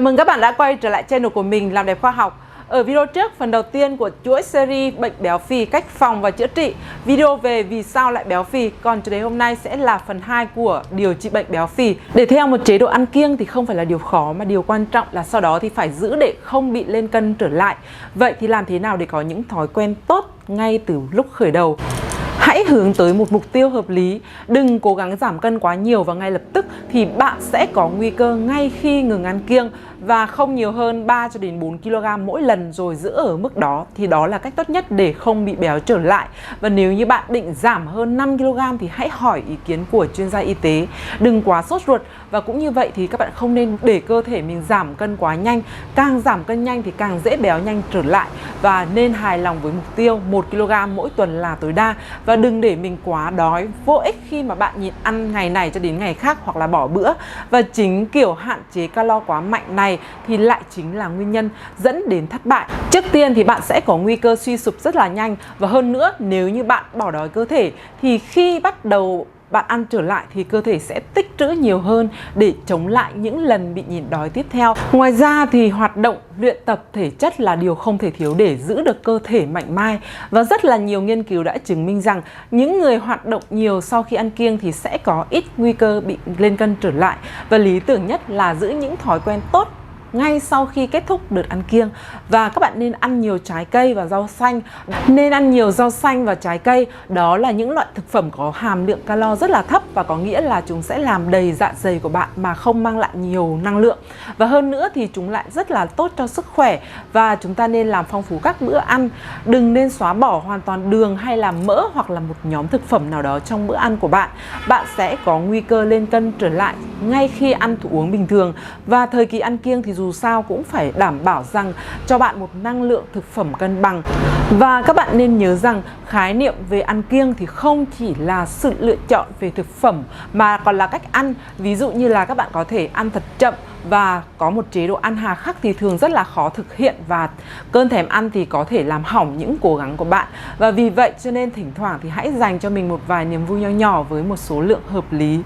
Chào mừng các bạn đã quay trở lại channel của mình Làm Đẹp Khoa Học. Ở video trước, phần đầu tiên của chuỗi series bệnh béo phì, cách phòng và chữa trị, video về vì sao lại béo phì. Còn chủ đề hôm nay sẽ là phần 2 của điều trị bệnh béo phì. Để theo một chế độ ăn kiêng thì không phải là điều khó, mà điều quan trọng là sau đó thì phải giữ để không bị lên cân trở lại. Vậy thì làm thế nào để có những thói quen tốt ngay từ lúc khởi đầu? Hãy hướng tới một mục tiêu hợp lý, đừng cố gắng giảm cân quá nhiều và ngay lập tức thì bạn sẽ có nguy cơ ngay khi ngừng ăn kiêng và không nhiều hơn 3 cho đến 4 kg mỗi lần rồi giữ ở mức đó thì đó là cách tốt nhất để không bị béo trở lại. Và nếu như bạn định giảm hơn 5 kg thì hãy hỏi ý kiến của chuyên gia y tế, đừng quá sốt ruột. Và cũng như vậy thì các bạn không nên để cơ thể mình giảm cân quá nhanh, càng giảm cân nhanh thì càng dễ béo nhanh trở lại, và nên hài lòng với mục tiêu 1 kg mỗi tuần là tối đa. Và đừng để mình quá đói vô ích khi mà bạn nhịn ăn ngày này cho đến ngày khác hoặc là bỏ bữa. Và chính kiểu hạn chế calo quá mạnh này thì lại chính là nguyên nhân dẫn đến thất bại. Trước tiên thì bạn sẽ có nguy cơ suy sụp rất là nhanh, và hơn nữa nếu như bạn bỏ đói cơ thể thì khi bắt đầu bạn ăn trở lại thì cơ thể sẽ tích trữ nhiều hơn để chống lại những lần bị nhịn đói tiếp theo. Ngoài ra thì hoạt động luyện tập thể chất là điều không thể thiếu để giữ được cơ thể mạnh mai. Và rất là nhiều nghiên cứu đã chứng minh rằng những người hoạt động nhiều sau khi ăn kiêng thì sẽ có ít nguy cơ bị lên cân trở lại. Và lý tưởng nhất là giữ những thói quen tốt ngay sau khi kết thúc đợt ăn kiêng. Và các bạn nên ăn nhiều trái cây và rau xanh. Nên ăn nhiều rau xanh và trái cây. Đó là những loại thực phẩm có hàm lượng calo rất là thấp, và có nghĩa là chúng sẽ làm đầy dạ dày của bạn mà không mang lại nhiều năng lượng. Và hơn nữa thì chúng lại rất là tốt cho sức khỏe, và chúng ta nên làm phong phú các bữa ăn. Đừng nên xóa bỏ hoàn toàn đường hay là mỡ hoặc là một nhóm thực phẩm nào đó trong bữa ăn của bạn. Bạn sẽ có nguy cơ lên cân trở lại ngay khi ăn thức uống bình thường. Và thời kỳ ăn kiêng thì dù sao cũng phải đảm bảo rằng cho bạn một năng lượng thực phẩm cân bằng. Và các bạn nên nhớ rằng khái niệm về ăn kiêng thì không chỉ là sự lựa chọn về thực phẩm mà còn là cách ăn. Ví dụ như là các bạn có thể ăn thật chậm và có một chế độ ăn hà khắc thì thường rất là khó thực hiện, và cơn thèm ăn thì có thể làm hỏng những cố gắng của bạn. Và vì vậy cho nên thỉnh thoảng thì hãy dành cho mình một vài niềm vui nho nhỏ với một số lượng hợp lý.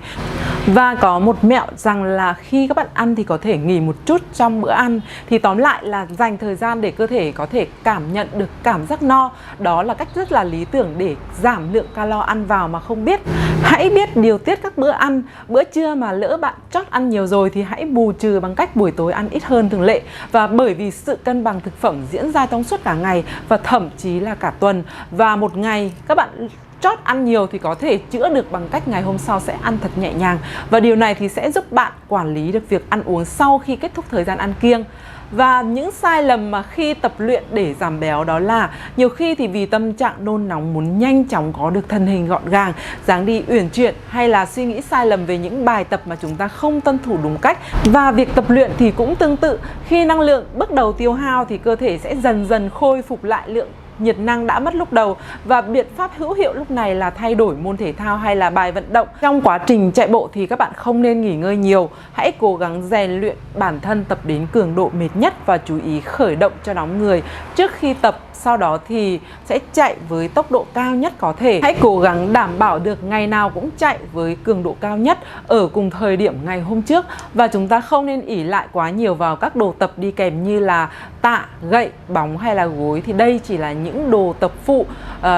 Và có một mẹo rằng là khi các bạn ăn thì có thể nghỉ một chút trong bữa ăn. Thì tóm lại là dành thời gian để cơ thể có thể cảm nhận được cảm giác no. Đó là cách rất là lý tưởng để giảm lượng calo ăn vào mà không biết. Hãy biết điều tiết các bữa ăn. Bữa trưa mà lỡ bạn chót ăn nhiều rồi thì hãy bù trừ bằng cách buổi tối ăn ít hơn thường lệ. Và bởi vì sự cân bằng thực phẩm diễn ra trong suốt cả ngày và thậm chí là cả tuần. Và một ngày các bạn chót ăn nhiều thì có thể chữa được bằng cách ngày hôm sau sẽ ăn thật nhẹ nhàng. Và điều này thì sẽ giúp bạn quản lý được việc ăn uống sau khi kết thúc thời gian ăn kiêng. Và những sai lầm mà khi tập luyện để giảm béo đó là nhiều khi thì vì tâm trạng nôn nóng muốn nhanh chóng có được thân hình gọn gàng, dáng đi uyển chuyển, hay là suy nghĩ sai lầm về những bài tập mà chúng ta không tuân thủ đúng cách. Và việc tập luyện thì cũng tương tự, khi năng lượng bước đầu tiêu hao thì cơ thể sẽ dần dần khôi phục lại lượng nhiệt năng đã mất lúc đầu, và biện pháp hữu hiệu lúc này là thay đổi môn thể thao hay là bài vận động. Trong quá trình chạy bộ thì các bạn không nên nghỉ ngơi nhiều, hãy cố gắng rèn luyện bản thân tập đến cường độ mệt nhất và chú ý khởi động cho nóng người trước khi tập. Sau đó thì sẽ chạy với tốc độ cao nhất có thể. Hãy cố gắng đảm bảo được ngày nào cũng chạy với cường độ cao nhất ở cùng thời điểm ngày hôm trước. Và chúng ta không nên ỷ lại quá nhiều vào các đồ tập đi kèm như là tạ, gậy, bóng hay là gối. Thì đây chỉ là những đồ tập phụ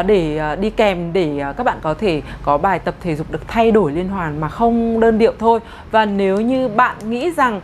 để đi kèm để các bạn có thể có bài tập thể dục được thay đổi liên hoàn mà không đơn điệu thôi. Và nếu như bạn nghĩ rằng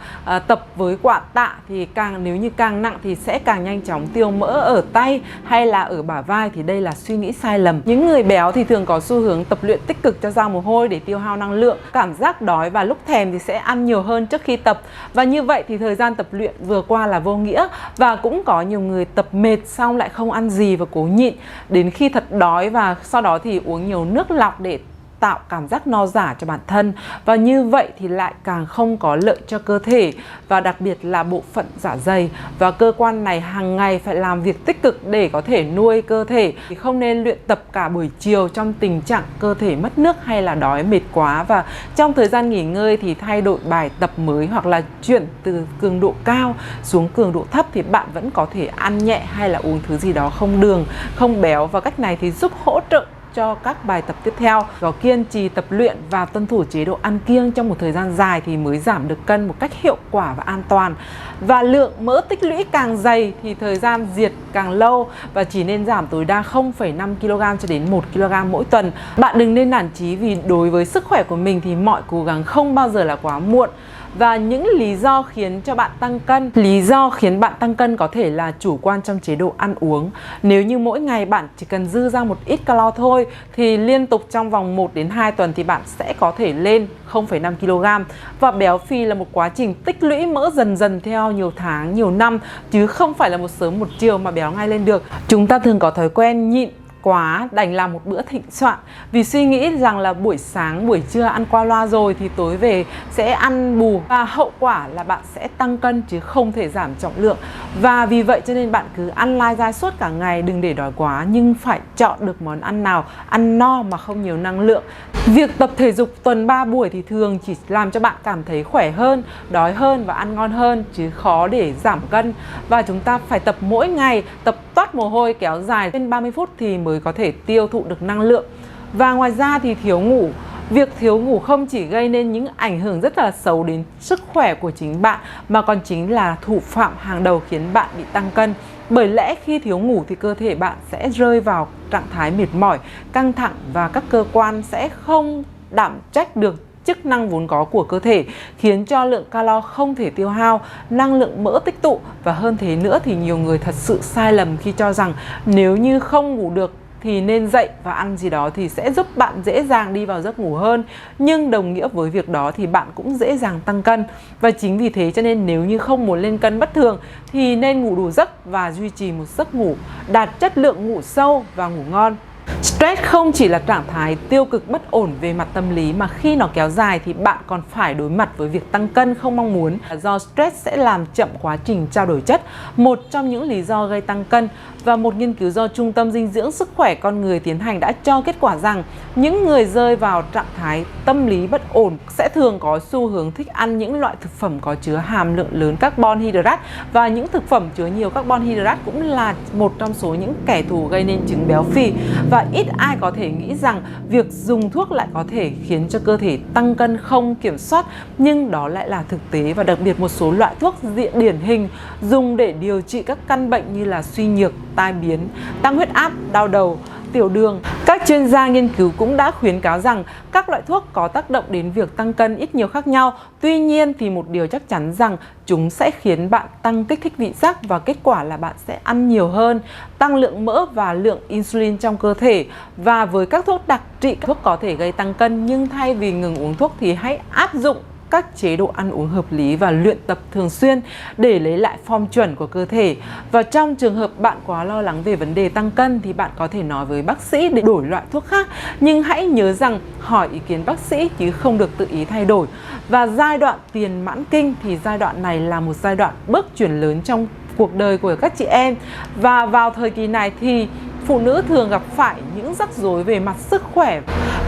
tập với quả tạ thì nếu như càng nặng thì sẽ càng nhanh chóng tiêu mỡ ở tay hay là ở bả vai thì đây là suy nghĩ sai lầm. Những người béo thì thường có xu hướng tập luyện tích cực cho ra mồ hôi để tiêu hao năng lượng, cảm giác đói và lúc thèm thì sẽ ăn nhiều hơn trước khi tập. Và như vậy thì thời gian tập luyện vừa qua là vô nghĩa. Và cũng có nhiều người tập mệt xong lại không ăn gì và cố nhịn đến khi thật đói, và sau đó thì uống nhiều nước lọc để tạo cảm giác no giả cho bản thân. Và như vậy thì lại càng không có lợi cho cơ thể, và đặc biệt là bộ phận dạ dày. Và cơ quan này hàng ngày phải làm việc tích cực để có thể nuôi cơ thể. Thì không nên luyện tập cả buổi chiều trong tình trạng cơ thể mất nước hay là đói mệt quá. Và trong thời gian nghỉ ngơi thì thay đổi bài tập mới, hoặc là chuyển từ cường độ cao xuống cường độ thấp thì bạn vẫn có thể ăn nhẹ hay là uống thứ gì đó không đường, không béo. Và cách này thì giúp hỗ trợ cho các bài tập tiếp theo. Có kiên trì tập luyện và tuân thủ chế độ ăn kiêng trong một thời gian dài thì mới giảm được cân một cách hiệu quả và an toàn. Và lượng mỡ tích lũy càng dày thì thời gian diệt càng lâu và chỉ nên giảm tối đa 0,5 kg cho đến 1 kg mỗi tuần. Bạn đừng nên nản chí vì đối với sức khỏe của mình thì mọi cố gắng không bao giờ là quá muộn. Và những lý do khiến cho bạn tăng cân. Lý do khiến bạn tăng cân có thể là chủ quan trong chế độ ăn uống. Nếu như mỗi ngày bạn chỉ cần dư ra một ít calo thôi thì liên tục trong vòng 1 đến 2 tuần thì bạn sẽ có thể lên 0,5 kg. Và béo phì là một quá trình tích lũy mỡ dần dần theo nhiều tháng, nhiều năm, chứ không phải là một sớm một chiều mà béo ngay lên được. Chúng ta thường có thói quen nhịn quá đành làm một bữa thịnh soạn vì suy nghĩ rằng là buổi sáng buổi trưa ăn qua loa rồi thì tối về sẽ ăn bù, và hậu quả là bạn sẽ tăng cân chứ không thể giảm trọng lượng. Và vì vậy cho nên bạn cứ ăn lai dai suốt cả ngày, đừng để đói quá, nhưng phải chọn được món ăn nào ăn no mà không nhiều năng lượng. Việc tập thể dục tuần 3 buổi thì thường chỉ làm cho bạn cảm thấy khỏe hơn, đói hơn và ăn ngon hơn, chứ khó để giảm cân. Và chúng ta phải tập mỗi ngày, tập toát mồ hôi kéo dài trên 30 phút thì mới có thể tiêu thụ được năng lượng. Và ngoài ra thì thiếu ngủ. Việc thiếu ngủ không chỉ gây nên những ảnh hưởng rất là xấu đến sức khỏe của chính bạn mà còn chính là thủ phạm hàng đầu khiến bạn bị tăng cân. Bởi lẽ khi thiếu ngủ thì cơ thể bạn sẽ rơi vào trạng thái mệt mỏi, căng thẳng và các cơ quan sẽ không đảm trách được chức năng vốn có của cơ thể, khiến cho lượng calo không thể tiêu hao, năng lượng mỡ tích tụ. Và hơn thế nữa thì nhiều người thật sự sai lầm khi cho rằng nếu như không ngủ được thì nên dậy và ăn gì đó thì sẽ giúp bạn dễ dàng đi vào giấc ngủ hơn. Nhưng đồng nghĩa với việc đó thì bạn cũng dễ dàng tăng cân. Và chính vì thế cho nên nếu như không muốn lên cân bất thường thì nên ngủ đủ giấc và duy trì một giấc ngủ đạt chất lượng ngủ sâu và ngủ ngon. Stress không chỉ là trạng thái tiêu cực bất ổn về mặt tâm lý mà khi nó kéo dài thì bạn còn phải đối mặt với việc tăng cân không mong muốn. Do stress sẽ làm chậm quá trình trao đổi chất, một trong những lý do gây tăng cân. Và một nghiên cứu do Trung tâm Dinh dưỡng Sức khỏe Con người tiến hành đã cho kết quả rằng những người rơi vào trạng thái tâm lý bất ổn sẽ thường có xu hướng thích ăn những loại thực phẩm có chứa hàm lượng lớn carbon hydrate, và những thực phẩm chứa nhiều carbon hydrate cũng là một trong số những kẻ thù gây nên chứng béo phì. Và ít ai có thể nghĩ rằng việc dùng thuốc lại có thể khiến cho cơ thể tăng cân không kiểm soát, nhưng đó lại là thực tế. Và đặc biệt một số loại thuốc điển hình dùng để điều trị các căn bệnh như là suy nhược, tai biến, tăng huyết áp, đau đầu, tiểu đường. Các chuyên gia nghiên cứu cũng đã khuyến cáo rằng các loại thuốc có tác động đến việc tăng cân ít nhiều khác nhau. Tuy nhiên thì một điều chắc chắn rằng chúng sẽ khiến bạn tăng kích thích vị giác, và kết quả là bạn sẽ ăn nhiều hơn, tăng lượng mỡ và lượng insulin trong cơ thể. Và với các thuốc đặc trị, thuốc có thể gây tăng cân, nhưng thay vì ngừng uống thuốc thì hãy áp dụng các chế độ ăn uống hợp lý và luyện tập thường xuyên để lấy lại form chuẩn của cơ thể. Và trong trường hợp bạn quá lo lắng về vấn đề tăng cân thì bạn có thể nói với bác sĩ để đổi loại thuốc khác. Nhưng hãy nhớ rằng hỏi ý kiến bác sĩ chứ không được tự ý thay đổi. Và giai đoạn tiền mãn kinh thì giai đoạn này là một giai đoạn bước chuyển lớn trong cuộc đời của các chị em. Và vào thời kỳ này thì phụ nữ thường gặp phải những rắc rối về mặt sức khỏe.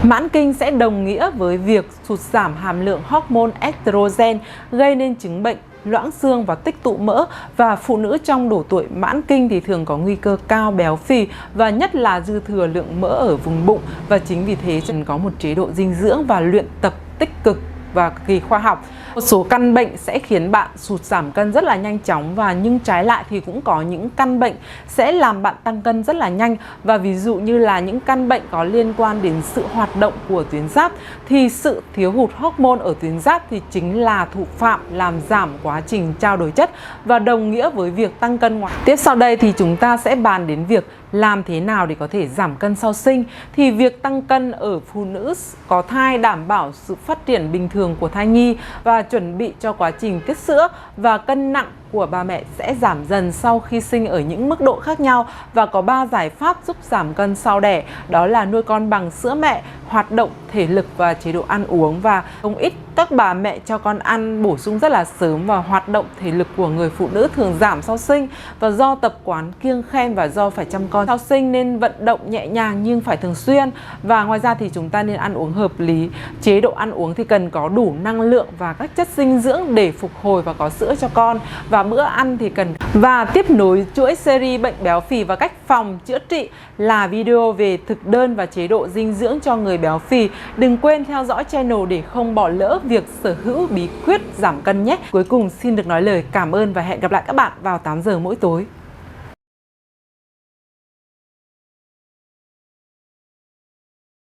Mãn kinh sẽ đồng nghĩa với việc sụt giảm hàm lượng hormone estrogen, gây nên chứng bệnh loãng xương và tích tụ mỡ. Và phụ nữ trong độ tuổi mãn kinh thì thường có nguy cơ cao béo phì, và nhất là dư thừa lượng mỡ ở vùng bụng. Và chính vì thế cần có một chế độ dinh dưỡng và luyện tập tích cực và cực kỳ khoa học. Một số căn bệnh sẽ khiến bạn sụt giảm cân rất là nhanh chóng, và nhưng trái lại thì cũng có những căn bệnh sẽ làm bạn tăng cân rất là nhanh. Và ví dụ như là những căn bệnh có liên quan đến sự hoạt động của tuyến giáp thì sự thiếu hụt hormone ở tuyến giáp thì chính là thủ phạm làm giảm quá trình trao đổi chất và đồng nghĩa với việc tăng cân ngoài. Tiếp sau đây thì chúng ta sẽ bàn đến việc làm thế nào để có thể giảm cân sau sinh. Thì việc tăng cân ở phụ nữ có thai đảm bảo sự phát triển bình thường của thai nhi và chuẩn bị cho quá trình tiết sữa, và cân nặng của bà mẹ sẽ giảm dần sau khi sinh ở những mức độ khác nhau. Và có 3 giải pháp giúp giảm cân sau đẻ, đó là nuôi con bằng sữa mẹ, hoạt động thể lực và chế độ ăn uống. Và không ít Các bà mẹ cho con ăn bổ sung rất là sớm và hoạt động thể lực của người phụ nữ thường giảm sau sinh, và do tập quán kiêng khem và do phải chăm con sau sinh nên vận động nhẹ nhàng nhưng phải thường xuyên. Và ngoài ra thì chúng ta nên ăn uống hợp lý. Chế độ ăn uống thì cần có đủ năng lượng và các chất dinh dưỡng để phục hồi và có sữa cho con. Và bữa ăn thì cần. Và tiếp nối chuỗi series bệnh béo phì và cách phòng chữa trị là video về thực đơn và chế độ dinh dưỡng cho người béo phì. Đừng quên theo dõi channel để không bỏ lỡ việc sở hữu bí quyết giảm cân nhé. Cuối cùng xin được nói lời cảm ơn và hẹn gặp lại các bạn vào 8 giờ mỗi tối.